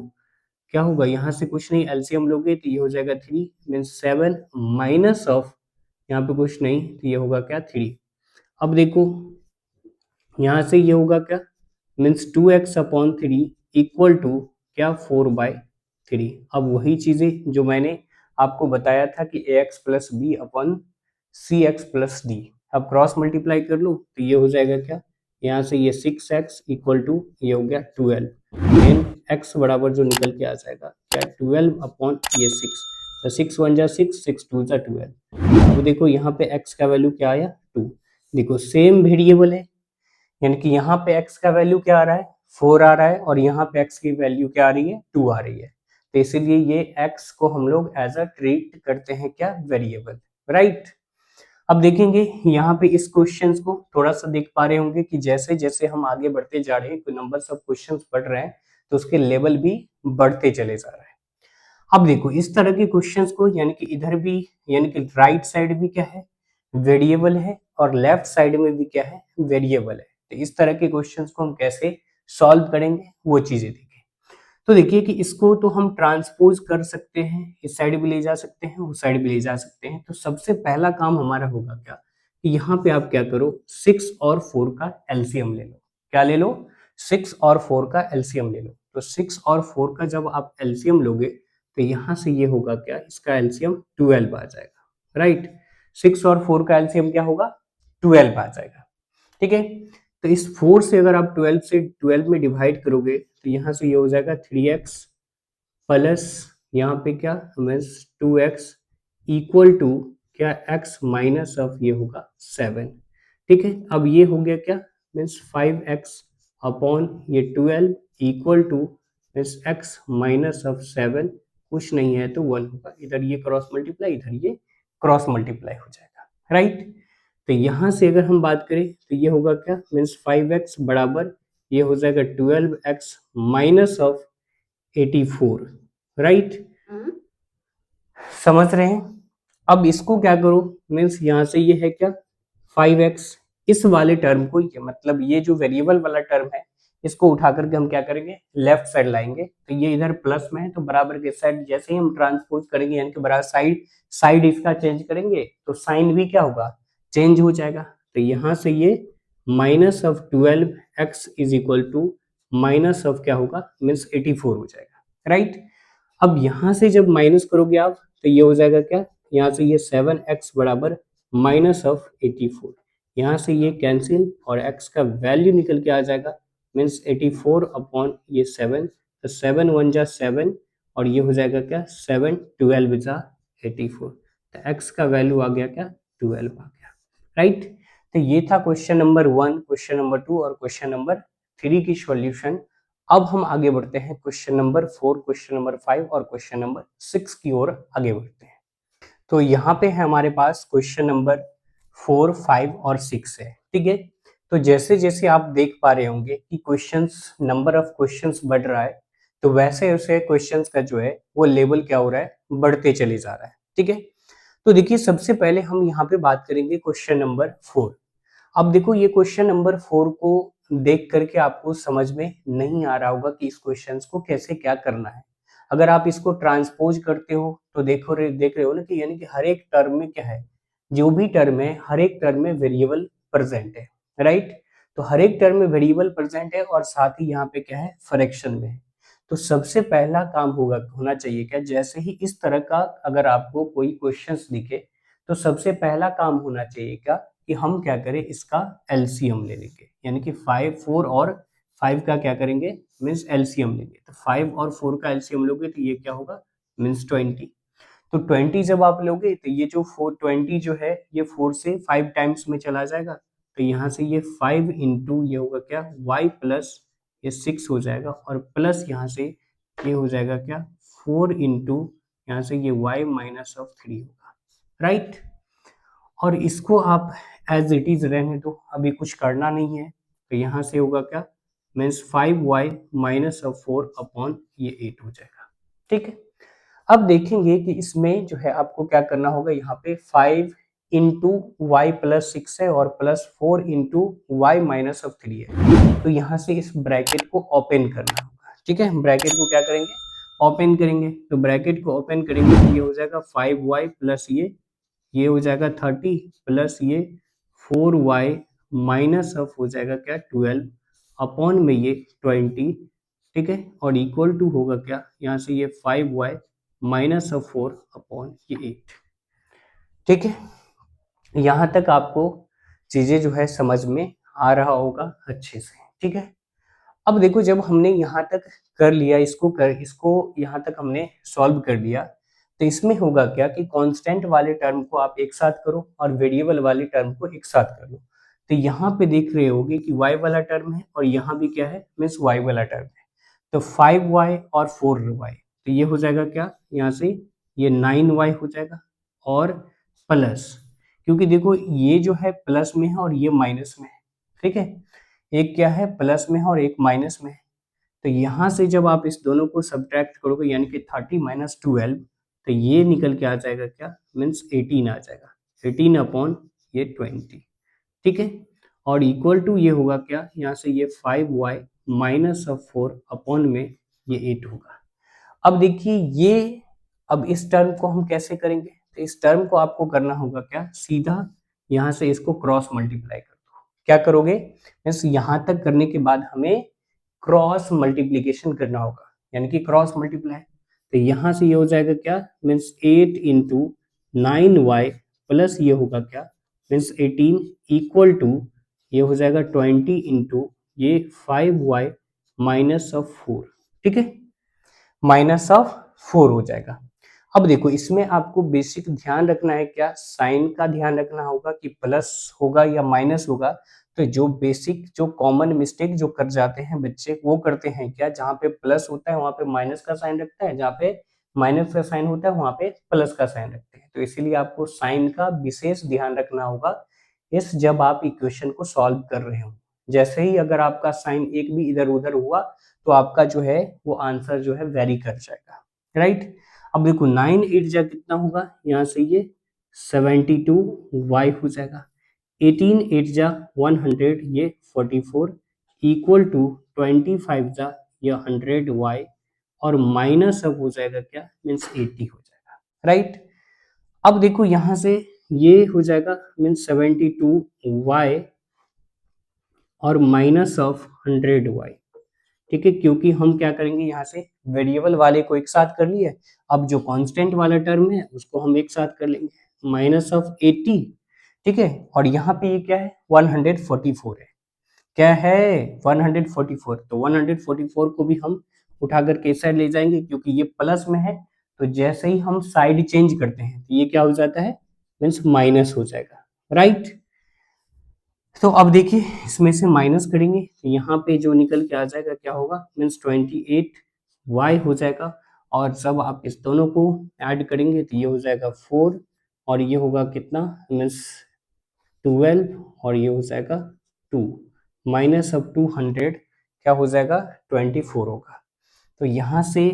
क्या होगा, यहाँ से कुछ नहीं, एलसीएम लोगे तो ये हो जाएगा 3 मीन्स 7 माइनस ऑफ यहाँ पे कुछ नहीं तो ये होगा क्या, 3। अब देखो यहाँ से ये होगा क्या, means 2x upon 3 equal to क्या, 4/3। अब वही चीजें जो मैंने आपको बताया था कि ax plus b upon c x plus D, अब क्रॉस मल्टीप्लाई कर लो तो ये हो जाएगा क्या, यहाँ से ये 6x इक्वल टू ये हो गया 12, देन x बराबर जो निकल के आ जाएगा क्या, 12 अपॉन ये 6, तो 6 1 जा 6, 6 2 जा 12। अब देखो यहाँ पे x का वैल्यू क्या आया, 2। देखो सेम वेरिएबल है, यानी कि यहाँ पे x का वैल्यू क्या आ रहा है, 4 आ रहा है, और यहाँ पे x की वैल्यू क्या आ रही है, 2 आ रही है। तो इसीलिए ये x को हम लोग एज अ ट्रीट करते हैं क्या, वेरिएबल, राइट। अब देखेंगे यहाँ पे इस क्वेश्चन को थोड़ा सा देख पा रहे होंगे कि जैसे जैसे हम आगे बढ़ते जा रहे हैं, नंबर ऑफ क्वेश्चन बढ़ रहे हैं तो उसके लेवल भी बढ़ते चले जा रहे हैं। अब देखो इस तरह के क्वेश्चंस को, यानी कि इधर भी यानी कि राइट साइड भी क्या है, वेरिएबल है, और लेफ्ट साइड में भी क्या है, वेरिएबल है। तो इस तरह के क्वेश्चंस को हम कैसे सॉल्व करेंगे वो चीजें देखें। तो देखिए कि इसको तो हम ट्रांसपोज कर सकते हैं, इस साइड भी ले जा सकते हैं, उस साइड भी ले जा सकते हैं। तो सबसे पहला काम हमारा होगा क्या, कि यहाँ पे आप क्या करो, 6 और 4 का एलसीएम ले लो। क्या ले लो, 6 और 4 का एलसीएम ले लो। तो 6 और 4 का जब आप एलसीएम लोगे तो यहाँ से ये होगा क्या, इसका एलसीएम 12 आ जाएगा, राइट। 6 और 4 का एलसीएम क्या होगा, 12 आ जाएगा, ठीक है। तो इस 4 से अगर आप 12 से 12 में डिवाइड करोगे तो यहाँ से ये हो जाएगा 3x प्लस यहाँ पे क्या, मीन्स 2x इक्वल टू क्या, x माइनस ऑफ ये होगा 7, ठीक है। अब ये हो गया क्या, मीन्स 5x अपॉन ये 12 equal two means x minus of 7, कुछ नहीं है तो 1 होगा। इधर ये क्रॉस मल्टीप्लाई, इधर ये क्रॉस मल्टीप्लाई हो जाएगा, राइट। तो यहाँ से अगर हम बात करें तो ये होगा क्या, मीन्स 5x बराबर ये हो जाएगा 12x माइनस ऑफ 84, राइट। समझ रहे हैं। अब इसको क्या करो, मीन्स यहाँ से ये है क्या, 5x, इस वाले टर्म को, ये मतलब ये जो वेरिएबल वाला टर्म है इसको उठा करके हम क्या करेंगे, लेफ्ट साइड लाएंगे। तो ये इधर प्लस में है तो बराबर के साइड जैसे ही हम ट्रांसपोज करेंगे यानी कि बराबर साइड साइड इसका चेंज करेंगे तो साइन भी क्या होगा, चेंज हो जाएगा। तो यहाँ से ये -12x is equal to minus of क्या होगा, मीन्स 84 हो जाएगा, राइट। अब यहाँ से जब माइनस करोगे आप तो ये हो जाएगा क्या, यहाँ से ये 7x बराबर माइनस ऑफ 84, यहाँ से ये कैंसिल और x का वैल्यू निकल के आ जाएगा मीन्स 84 अपॉन ये 7, तो 7 1 जा 7 और ये हो जाएगा क्या 7 12 जा 84, तो x का वैल्यू आ गया क्या 12 आ गया, राइट। तो ये था क्वेश्चन नंबर 1, क्वेश्चन नंबर 2 और क्वेश्चन नंबर 3 की सॉल्यूशन। अब हम आगे बढ़ते हैं क्वेश्चन नंबर 4, क्वेश्चन नंबर 5 और क्वेश्चन नंबर 6 की ओर आगे बढ़ते हैं। तो यहाँ पे है हमारे पास क्वेश्चन नंबर 4, 5 और 6 है, ठीक है। तो जैसे जैसे आप देख पा रहे होंगे कि क्वेश्चंस, नंबर ऑफ क्वेश्चंस बढ़ रहा है, तो वैसे वैसे क्वेश्चंस का जो है वो लेवल क्या हो रहा है, बढ़ते चले जा रहा है, ठीक है। तो देखिए सबसे पहले हम यहाँ पे बात करेंगे क्वेश्चन नंबर 4। अब देखो ये क्वेश्चन नंबर 4 को देख करके आपको समझ में नहीं आ रहा होगा कि इस क्वेश्चंस को कैसे क्या करना है। अगर आप इसको ट्रांसपोज करते हो तो देख रहे हो ना कि यानी कि हर एक टर्म में क्या है, जो भी टर्म है हर एक टर्म में वेरिएबल प्रेजेंट है, राइट। तो हर एक टर्म में वेरिएबल प्रेजेंट है और साथ ही यहाँ पे क्या है, फ्रैक्शन में है। तो सबसे पहला काम होना चाहिए क्या, जैसे ही इस तरह का अगर आपको कोई क्वेश्चंस दिखे तो सबसे पहला काम होना चाहिए क्या कि हम क्या करें, इसका एलसीएम ले लेंगे, यानी कि 4 और 5 का क्या करेंगे मीन्स एलसीएम लेंगे। तो 5 और 4 का एलसीएम लोगे तो ये क्या होगा मीन्स 20। तो 20 जब आप लोगे तो ये जो 420 जो है ये 4 से 5 टाइम्स में चला जाएगा, तो यहाँ से ये 5 इंटू ये होगा क्या y प्लस ये 6 हो जाएगा और प्लस यहाँ से ये हो जाएगा क्या 4 इंटू यहाँ से ये y माइनस ऑफ 3 होगा, राइट। और इसको आप एज इट इज रहने दो, अभी कुछ करना नहीं है। तो यहाँ से होगा क्या means 5y minus of 4 upon ये 8 हो जाएगा, ठीक है। अब देखेंगे कि इसमें जो है आपको क्या करना होगा, यहाँ पे 5 इंटू वाई प्लस 6 है और plus 4 into y minus of 3 है। तो यहाँ से इस ब्रैकेट को ओपन करना होगा, ठीक है। ब्रैकेट को क्या करेंगे, ओपन करेंगे। तो ब्रैकेट को ओपन करेंगे तो ये हो जाएगा 5y प्लस ये हो जाएगा 30 प्लस ये 4y माइनस ऑफ हो जाएगा क्या 12 अपॉन में ये 20, ठीक है। और इक्वल टू होगा क्या, यहाँ से ये 5y माइनस ऑफ 4 अपॉन ये 8, ठीक है। यहाँ तक आपको चीजें जो है समझ में आ रहा होगा अच्छे से, ठीक है। अब देखो जब हमने यहाँ तक कर लिया, इसको यहाँ तक हमने सॉल्व कर लिया, तो इसमें होगा क्या कि कांस्टेंट वाले टर्म को आप एक साथ करो और वेरिएबल वाले टर्म को एक साथ कर लो। तो यहाँ पे देख रहे होगे कि y वाला टर्म है और यहाँ भी क्या है मीन्स y वाला टर्म है। तो 5y और 4y, तो ये हो जाएगा क्या, यहाँ से ये 9y हो जाएगा और प्लस, क्योंकि देखो ये जो है प्लस में है और ये माइनस में है, ठीक है। एक क्या है प्लस में है और एक माइनस में है। तो यहाँ से जब आप इस दोनों को सब्ट्रैक्ट करोगे यानी कि 30 माइनस 12, तो ये निकल के आ जाएगा क्या मीन्स 18 आ जाएगा, 18 अपॉन ये 20, ठीक है। और इक्वल टू ये होगा क्या, यहाँ से ये 5y माइनस ऑफ 4 अपॉन में ये 8 होगा। अब देखिए ये, अब इस टर्म को हम कैसे करेंगे, तो इस टर्म को आपको करना होगा क्या, सीधा यहाँ से इसको क्रॉस मल्टीप्लाई कर दो। क्या करोगे मीन्स यहाँ तक करने के बाद हमें क्रॉस मल्टीप्लीकेशन करना होगा, यानी कि क्रॉस मल्टीप्लाई। तो यहाँ से ये हो जाएगा क्या मीन्स 8 इंटू 9y प्लस ये होगा क्या मीन्स 18 इक्वल टू ये हो जाएगा 20 इंटू ये 5y माइनस ऑफ 4, ठीक है, माइनस ऑफ 4 हो जाएगा। अब देखो इसमें आपको बेसिक ध्यान रखना है क्या, साइन का ध्यान रखना होगा कि प्लस होगा या माइनस होगा। तो जो बेसिक जो कॉमन मिस्टेक जो कर जाते हैं बच्चे वो करते हैं क्या, जहाँ पे प्लस होता है वहां पे माइनस का साइन रखता है, जहाँ पे माइनस का साइन होता है वहां पे प्लस का साइन रखते हैं। तो इसीलिए आपको साइन का विशेष ध्यान रखना होगा इस जब आप इक्वेशन को सॉल्व कर रहे हो। जैसे ही अगर आपका साइन एक भी इधर उधर हुआ तो आपका जो है वो आंसर जो है वेरी कर जाएगा, राइट। अब देखो 9 8 जा कितना होगा, यहाँ से ये 72y हो जाएगा, 18 8 जा 100 ये 44 इक्वल टू 25 जा ये 100y और माइनस अब हो जाएगा क्या मीन्स 80 हो जाएगा, राइट। अब देखो यहाँ से ये हो जाएगा मीन्स 72y और माइनस ऑफ 100y, ठीक है, क्योंकि हम क्या करेंगे यहाँ से वेरिएबल वाले को एक साथ कर लिए, अब जो कांस्टेंट वाला टर्म है उसको हम एक साथ कर लेंगे -80, ठीक है, और यहाँ पे ये क्या है 144 है, क्या है 144, तो 144 को भी हम उठा करके इस साइड ले जाएंगे क्योंकि ये प्लस में है, तो जैसे ही हम साइड चेंज करते हैं तो ये क्या हो जाता है, मीन्स माइनस हो जाएगा, राइट। तो अब देखिए इसमें से माइनस करेंगे तो यहाँ पे जो निकल के आ जाएगा क्या होगा, मीन्स 28y हो जाएगा, और जब आप इस दोनों को ऐड करेंगे तो ये हो जाएगा 4, और ये होगा कितना, मीन्स 12, और ये हो जाएगा 2, माइनस अब 200 क्या हो जाएगा 24 होगा। तो यहाँ से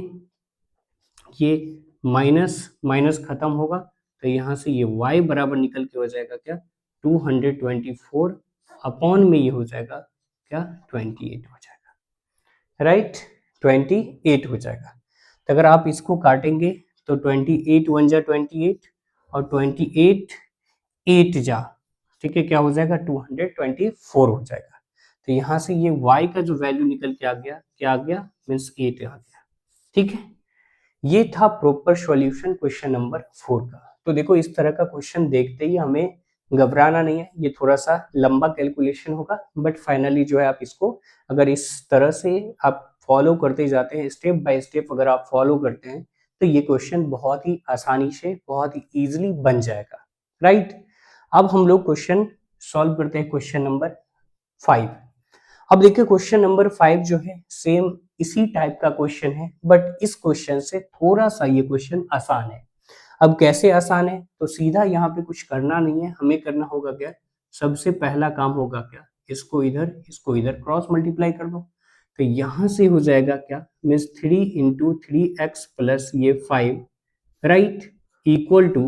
ये माइनस माइनस खत्म होगा, तो यहाँ से ये y बराबर निकल के हो जाएगा क्या 224 अपॉन में ये हो जाएगा क्या 28 हो जाएगा, राइट, 28 हो जाएगा। तो अगर आप इसको काटेंगे तो 28 1 जा 28 और 28 8 जा, ठीक है, क्या हो जाएगा 224 हो जाएगा। तो यहाँ से ये y का जो वैल्यू निकल के आ गया, क्या आ गया, मीन्स 8 आ गया, ठीक है। ये था प्रॉपर सॉल्यूशन क्वेश्चन नंबर 4 का। तो देखो इस तरह का क्वेश्चन देखते ही हमें घबराना नहीं है, ये थोड़ा सा लंबा कैलकुलेशन होगा, बट फाइनली जो है आप इसको अगर इस तरह से आप फॉलो करते जाते हैं, स्टेप बाय स्टेप अगर आप फॉलो करते हैं, तो ये क्वेश्चन बहुत ही आसानी से बहुत ही इजीली बन जाएगा, राइट। अब हम लोग क्वेश्चन सॉल्व करते हैं, क्वेश्चन नंबर 5। अब देखिए क्वेश्चन नंबर 5 जो है सेम इसी टाइप का क्वेश्चन है, बट इस क्वेश्चन से थोड़ा सा ये क्वेश्चन आसान है। अब कैसे आसान है, तो सीधा यहाँ पे कुछ करना नहीं है, हमें करना होगा क्या, सबसे पहला काम होगा क्या, इसको इधर क्रॉस मल्टीप्लाई कर दो, तो यहाँ से हो जाएगा क्या, मीन्स 3 इंटू 3x प्लस ये 5, राइट, इक्वल टू,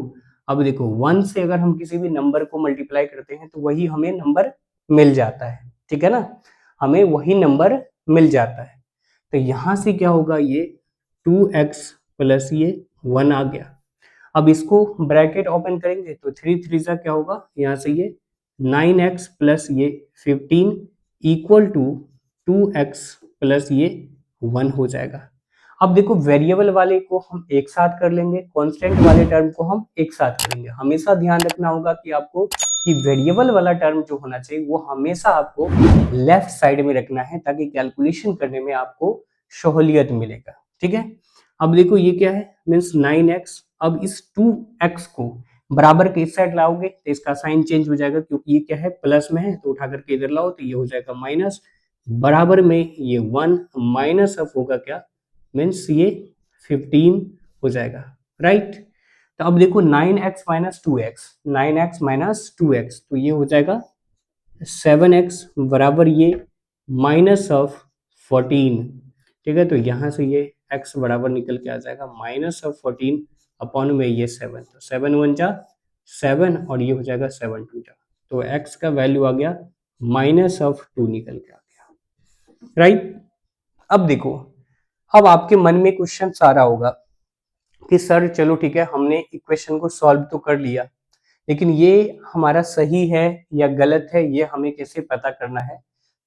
अब देखो 1 से अगर हम किसी भी नंबर को मल्टीप्लाई करते हैं तो वही हमें नंबर मिल जाता है, ठीक है ना, हमें वही नंबर मिल जाता है। तो यहाँ से क्या होगा, ये 2x प्लस ये 1 आ गया। अब इसको ब्रैकेट ओपन करेंगे तो 3 3 जा क्या होगा, यहाँ से ये 9x प्लस ये 15 इक्वल टू 2x प्लस ये 1 हो जाएगा। अब देखो वेरिएबल वाले को हम एक साथ कर लेंगे, कांस्टेंट वाले टर्म को हम एक साथ करेंगे। हमेशा ध्यान रखना होगा कि आपको कि वेरिएबल वाला टर्म जो होना चाहिए वो हमेशा आपको लेफ्ट साइड में रखना है, ताकि कैलकुलेशन करने में आपको सहूलियत मिलेगा, ठीक है। अब देखो ये क्या है, मीन्स 9x, अब इस 2x को बराबर के इस साइड लाओगे तो इसका साइन चेंज हो जाएगा, क्योंकि ये क्या है प्लस में है, तो उठा करके इधर लाओ तो ये हो जाएगा माइनस, बराबर में ये 1 माइनस अब होगा क्या, मीन्स ये 15 हो जाएगा, राइट। तो अब देखो 9x minus 2x, 9x minus 2x, तो ये हो जाएगा 7x बराबर ये माइनस ऑफ 14, ठीक है। तो यहाँ से ये x बराबर निकल के आ जाएगा माइनस ऑफ 14 अपॉन में ये 7, तो 7 1 जा 7 और ये हो जाएगा 7 2 जा, तो x का वैल्यू आ गया माइनस ऑफ 2 निकल के आ गया, राइट। अब देखो, अब आपके मन में क्वेश्चन सारा होगा कि सर चलो ठीक है, हमने इक्वेशन को सॉल्व तो कर लिया, लेकिन ये हमारा सही है या गलत है ये हमें कैसे पता करना है।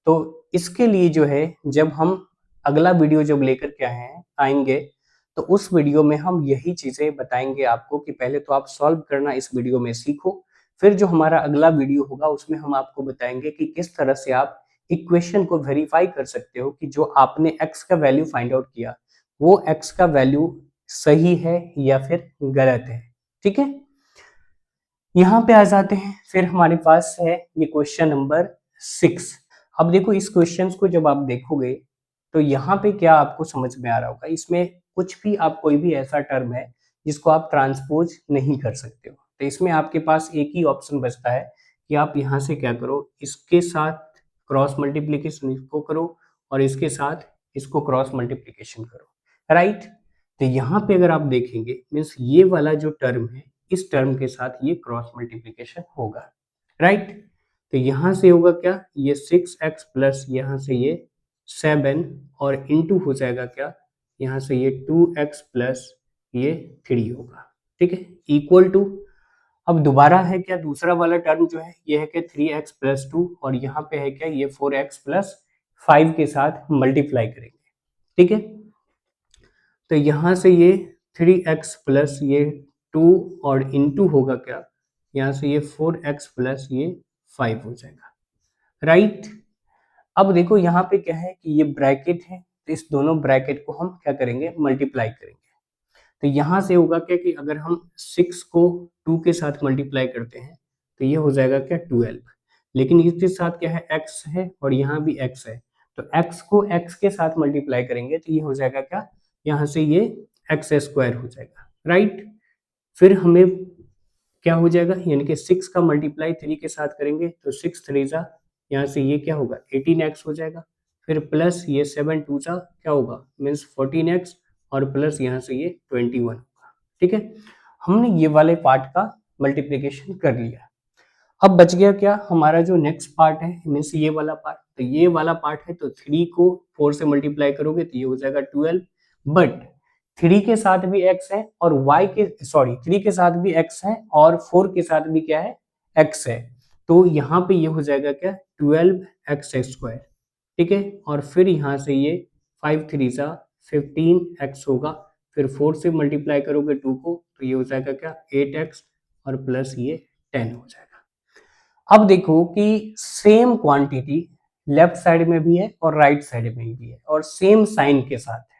तो इसके लिए जो है जब हम अगला वीडियो जब लेकर के आएंगे तो उस वीडियो में हम यही चीजें बताएंगे आपको कि पहले तो आप सॉल्व करना इस वीडियो में सीखो, फिर जो हमारा अगला वीडियो होगा उसमें हम आपको बताएंगे कि किस तरह से आप इक्वेशन को वेरीफाई कर सकते हो कि जो आपने x का वैल्यू फाइंड आउट किया वो x का वैल्यू सही है या फिर गलत है, ठीक है। यहाँ पे आ जाते हैं, फिर हमारे पास है ये क्वेश्चन नंबर 6। अब देखो इस क्वेश्चन को जब आप देखोगे तो यहाँ पे क्या आपको समझ में आ रहा होगा, इसमें कुछ भी आप कोई भी ऐसा टर्म है जिसको आप ट्रांसपोज नहीं कर सकते हो, तो इसमें आपके पास एक ही ऑप्शन बचता है कि आप यहाँ से क्या करो, इसके साथ क्रॉस मल्टीप्लीकेशन इसको करो और इसके साथ इसको क्रॉस मल्टीप्लीकेशन करो, राइट। तो यहाँ पे अगर आप देखेंगे मीन्स ये वाला जो टर्म है इस टर्म के साथ ये क्रॉस मल्टीप्लीकेशन होगा, राइट। तो यहाँ से होगा क्या, ये 6x प्लस यहाँ से ये 7 और इनटू हो जाएगा क्या, यहाँ से ये 2x प्लस ये 3 होगा, ठीक है, इक्वल टू, अब दोबारा है क्या दूसरा वाला टर्म जो है ये है क्या 3x प्लस 2 और यहाँ पे है क्या ये 4x प्लस 5 के साथ मल्टीप्लाई करेंगे, ठीक है। तो यहाँ से ये 3x प्लस ये 2 और इनटू होगा क्या, यहाँ से ये 4x प्लस ये 5 हो जाएगा, राइट। अब देखो यहाँ पे क्या है कि ये ब्रैकेट है, तो इस दोनों ब्रैकेट को हम क्या करेंगे, मल्टीप्लाई करेंगे। तो यहाँ से होगा क्या कि अगर हम 6 को 2 के साथ मल्टीप्लाई करते हैं तो ये हो जाएगा क्या 12, लेकिन इसके साथ क्या है x है और यहाँ भी x है, तो x को x के साथ मल्टीप्लाई करेंगे तो ये हो जाएगा क्या, यहाँ से ये x स्क्वायर हो जाएगा, राइट। फिर हमें क्या हो जाएगा, यानी कि 6 का मल्टीप्लाई 3 के साथ करेंगे तो 6 3 जा, यहाँ से ये क्या होगा 18x हो जाएगा, फिर प्लस ये 7 2 जा क्या होगा मीन्स 14x, और प्लस यहाँ से ये 21 होगा, ठीक है। हमने ये वाले पार्ट का मल्टीप्लिकेशन कर लिया। अब बच गया क्या, हमारा जो नेक्स्ट पार्ट है मीन्स ये वाला पार्ट, तो ये वाला पार्ट है तो 3 को 4 से मल्टीप्लाई करोगे तो ये हो जाएगा 12, बट 3 के साथ भी x है और y के 3 के साथ भी x है और 4 के साथ भी क्या है x है, तो यहाँ पे ये हो जाएगा क्या 12x स्क्वायर, ठीक है। और फिर यहाँ से ये 5 3 जा 15x होगा, फिर 4 से मल्टीप्लाई करोगे 2 को तो ये हो जाएगा क्या 8x, और प्लस ये 10 हो जाएगा। अब देखो कि सेम क्वांटिटी लेफ्ट साइड में भी है और राइट साइड में भी है और सेम साइन के साथ है,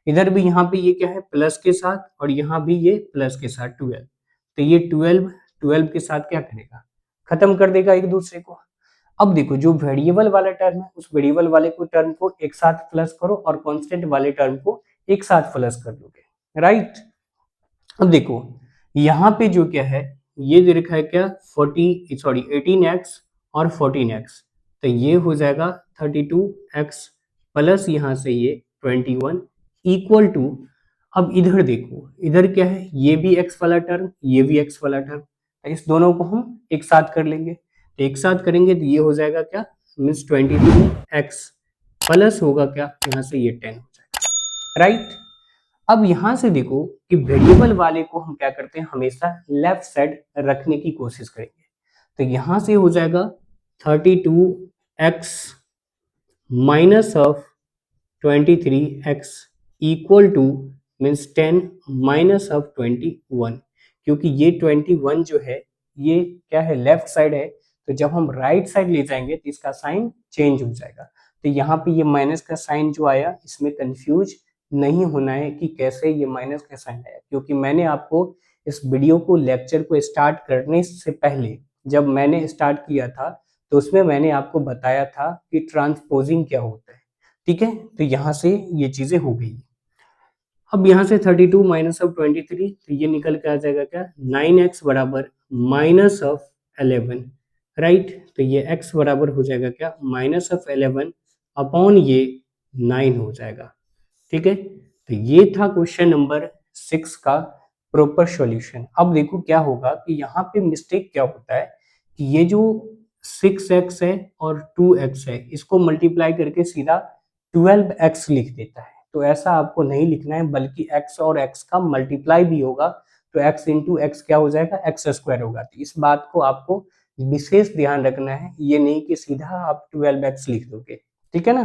इधर भी यहाँ पे ये क्या है प्लस के साथ और यहाँ भी ये प्लस के साथ 12, तो ये 12 के साथ क्या करेगा, खत्म कर देगा एक दूसरे को। अब देखो जो वेरिएबल वाला टर्म है उस वेरिएबल वाले को टर्म को एक साथ प्लस करो और कांस्टेंट वाले टर्म को एक साथ प्लस कर दोगे, राइट। अब देखो यहाँ पे जो क्या है ये दे रखा है क्या 18x और 14x, तो ये हो जाएगा 32x प्लस यहाँ से ये 21 इक्वल टू, अब इधर देखो इधर क्या है ये भी x वाला टर्म ये भी x वाला टर्म, तो इस दोनों को हम एक साथ कर लेंगे, तो एक साथ करेंगे तो ये हो जाएगा क्या मीन्स 22x प्लस होगा क्या यहाँ से ये 10 हो जाएगा, राइट। अब यहां से देखो कि वेरिएबल वाले को हम क्या करते हैं हमेशा लेफ्ट साइड रखने की कोशिश करेंगे, तो यहां से हो जाएगा 32x minus of 23x equal two means 10 minus of 21, क्योंकि ये 21 जो है ये क्या है लेफ्ट साइड है, तो जब हम राइट साइड ले जाएंगे तो इसका साइन चेंज हो जाएगा, तो यहाँ पे ये माइनस का साइन जो आया इसमें कंफ्यूज नहीं होना है कि कैसे ये माइनस का साइन आया, क्योंकि मैंने आपको इस वीडियो को लेक्चर को स्टार्ट करने से पहले जब मैंने स्टार्ट किया था तो उसमें मैंने आपको बताया था कि ट्रांसपोजिंग क्या होता है, ठीक है। तो यहाँ से ये चीजें हो गई। अब यहाँ से 32 माइनस ऑफ 23 तो ये निकल के आ जाएगा क्या 9x बराबर माइनस ऑफ 11, राइट। तो ये x बराबर हो जाएगा क्या माइनस ऑफ 11 अपॉन ये 9 हो जाएगा, ठीक है। तो ये था क्वेश्चन नंबर 6 का प्रॉपर सॉल्यूशन। अब देखो क्या होगा कि यहाँ पे मिस्टेक क्या होता है कि ये जो 6x है और 2x है इसको मल्टीप्लाई करके सीधा 12x लिख देता है, तो ऐसा आपको नहीं लिखना है, बल्कि x और x का मल्टीप्लाई भी होगा तो x इंटू एक्स क्या हो जाएगा एक्स स्क्वायर होगा, तो इस बात को आपको विशेष ध्यान रखना है, ये नहीं कि सीधा आप 12x लिख दोगे, ठीक है ना।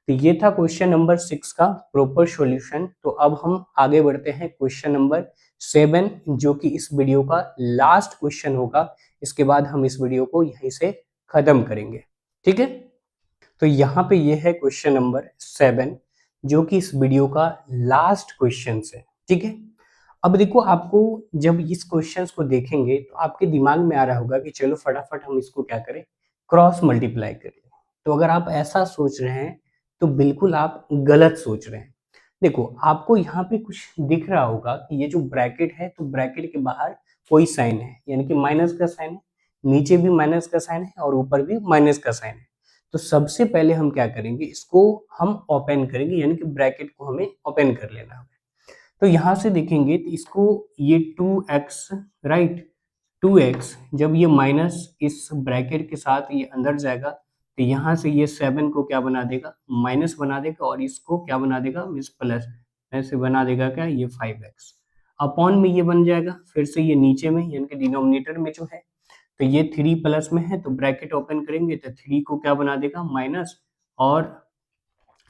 तो ये था क्वेश्चन नंबर 6 का प्रॉपर सॉल्यूशन। तो अब हम आगे बढ़ते हैं क्वेश्चन नंबर 7 जो कि इस वीडियो का लास्ट क्वेश्चन होगा, इसके बाद हम इस वीडियो को यहीं से खत्म करेंगे, ठीक है। तो यहाँ पे ये है क्वेश्चन नंबर 7 जो कि इस वीडियो का लास्ट क्वेश्चन है, ठीक है। अब देखो आपको जब इस क्वेश्चंस को देखेंगे तो आपके दिमाग में आ रहा होगा कि चलो फटाफट हम इसको क्या करें क्रॉस मल्टीप्लाई करें, तो अगर आप ऐसा सोच रहे हैं तो बिल्कुल आप गलत सोच रहे हैं। देखो आपको यहाँ पे कुछ दिख रहा होगा कि ये जो ब्रैकेट है तो ब्रैकेट के बाहर कोई साइन है, यानी कि माइनस का साइन है, नीचे भी माइनस का साइन है और ऊपर भी माइनस का साइन है। तो सबसे पहले हम क्या करेंगे इसको हम ओपन करेंगे, यानी कि ब्रैकेट को हमें ओपन कर लेना है। तो यहाँ से देखेंगे तो इसको ये 2x राइट 2x जब ये माइनस इस ब्रैकेट के साथ ये अंदर जाएगा तो यहाँ से ये 7 को क्या बना देगा माइनस बना देगा और इसको क्या बना देगा मीन्स प्लस, ऐसे बना देगा क्या ये 5x अपॉन में ये बन जाएगा, फिर से ये नीचे में यानी कि डिनोमिनेटर में जो है तो ये 3 प्लस में है तो ब्रैकेट ओपन करेंगे तो 3 को क्या बना देगा माइनस और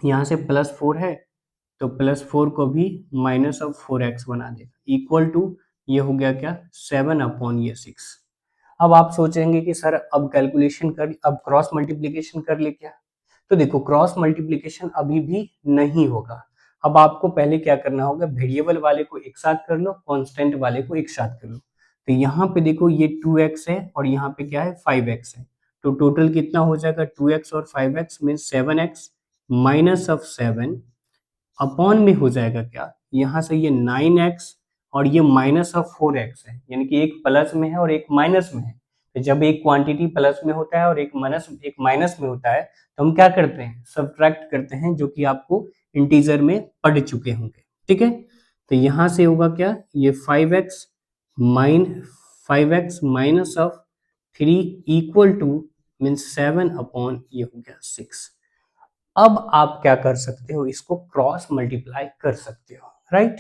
यहाँ से +4 है तो +4 को भी -4x बना देगा, इक्वल टू ये हो गया क्या 7/6। अब आप सोचेंगे कि सर अब कैलकुलेशन कर, अब क्रॉस मल्टीप्लीकेशन कर ले क्या? तो देखो क्रॉस मल्टीप्लीकेशन अभी भी नहीं होगा। अब आपको पहले क्या करना होगा, वेरिएबल वाले को एक साथ कर लो, कांस्टेंट वाले को एक साथ कर लो। तो यहाँ पे देखो ये 2x है और यहाँ पे क्या है 5x है, तो टोटल कितना हो जाएगा 2x और 5x मीन्स 7x -7 अपॉन में हो जाएगा क्या, यहाँ से ये 9x और ये -4x है, यानी कि एक प्लस में है और एक माइनस में है। तो जब एक क्वांटिटी प्लस में होता है और एक माइनस में होता है तो हम क्या करते हैं, सब्ट्रैक्ट करते हैं, जो कि आपको इंटीजर में पढ़ चुके होंगे। ठीक है, तो यहाँ से होगा क्या, ये 5x minus of 3 equal two means 7 upon ये हो गया 6। अब आप क्या कर सकते हो, इसको क्रॉस मल्टीप्लाई कर सकते हो, राइट।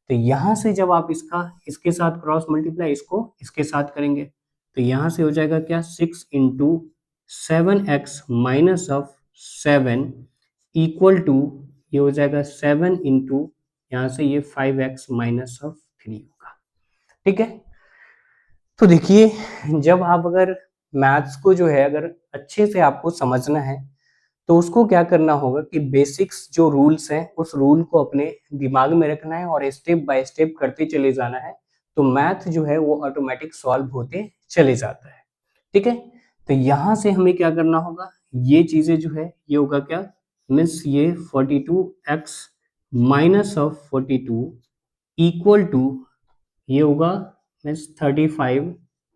तो यहां से जब आप इसका इसके साथ क्रॉस मल्टीप्लाई इसको इसके साथ करेंगे तो यहां से हो जाएगा क्या 6 into 7x minus of 7 equal to ये हो जाएगा 7 इंटू यहाँ से ये 5x माइनस ऑफ 3 होगा। ठीक है, तो देखिए जब आप अगर मैथ्स को जो है अगर अच्छे से आपको समझना है तो उसको क्या करना होगा कि बेसिक्स जो रूल्स हैं उस रूल को अपने दिमाग में रखना है और स्टेप बाय स्टेप करते चले जाना है, तो मैथ जो है वो ऑटोमेटिक सॉल्व होते चले जाता है। ठीक है, तो यहाँ से हमें क्या करना होगा, ये चीजें जो है ये होगा क्या, मीन्स ये 42x minus of 42 equal to ये होगा मीन्स 35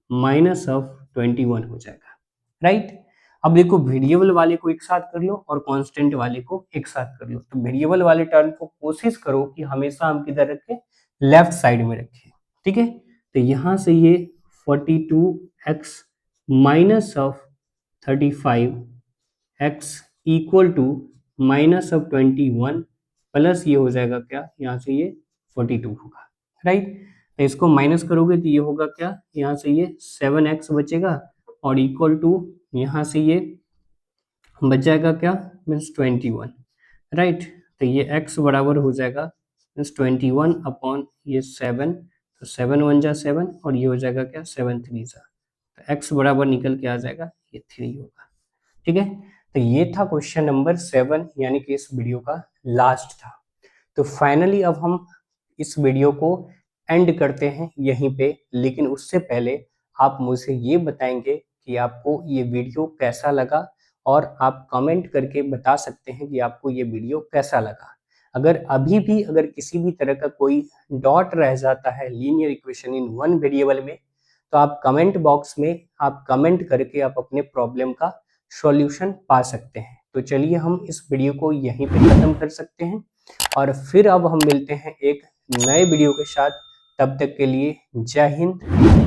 माइनस ऑफ 21 हो जाएगा, राइट। अब देखो वेरिएबल वाले को एक साथ कर लो और कांस्टेंट वाले को एक साथ कर लो। तो वेरिएबल वाले टर्म को कोशिश करो कि हमेशा हम किधर रखें, लेफ्ट साइड में रखें। ठीक है, तो यहाँ से ये 42x minus of 35x equal to minus of 21 plus ये हो जाएगा क्या, यहाँ से ये 42 होगा, राइट। तो इसको माइनस करोगे तो ये होगा क्या, यहाँ से ये 7x बचेगा और इक्वल टू यहाँ से ये बच जाएगा क्या, मीन्स 21, राइट। तो ये x बराबर हो जाएगा मीन्स 21 अपॉन ये 7, तो 7 1 जा 7 और ये हो जाएगा क्या 7 3 जा, तो x बराबर निकल के आ जाएगा ये 3 होगा। ठीक है, तो ये था क्वेश्चन नंबर 7 यानी कि इस वीडियो का लास्ट था। तो फाइनली अब हम इस वीडियो को एंड करते हैं यहीं पे, लेकिन उससे पहले आप मुझे ये बताएंगे कि आपको ये वीडियो कैसा लगा, और आप कमेंट करके बता सकते हैं कि आपको ये वीडियो कैसा लगा। अगर अभी भी अगर किसी भी तरह का कोई डॉट रह जाता है linear equation in one variable में, तो आप कमेंट बॉक्स में आप कमेंट करके आप अपने प्रॉब्लम का सॉल्यूशन पा सकते हैं। तो चलिए हम इस वीडियो को यहीं पे खत्म कर सकते हैं और फिर अब हम मिलते हैं एक नए वीडियो के साथ। तब तक के लिए जय हिंद।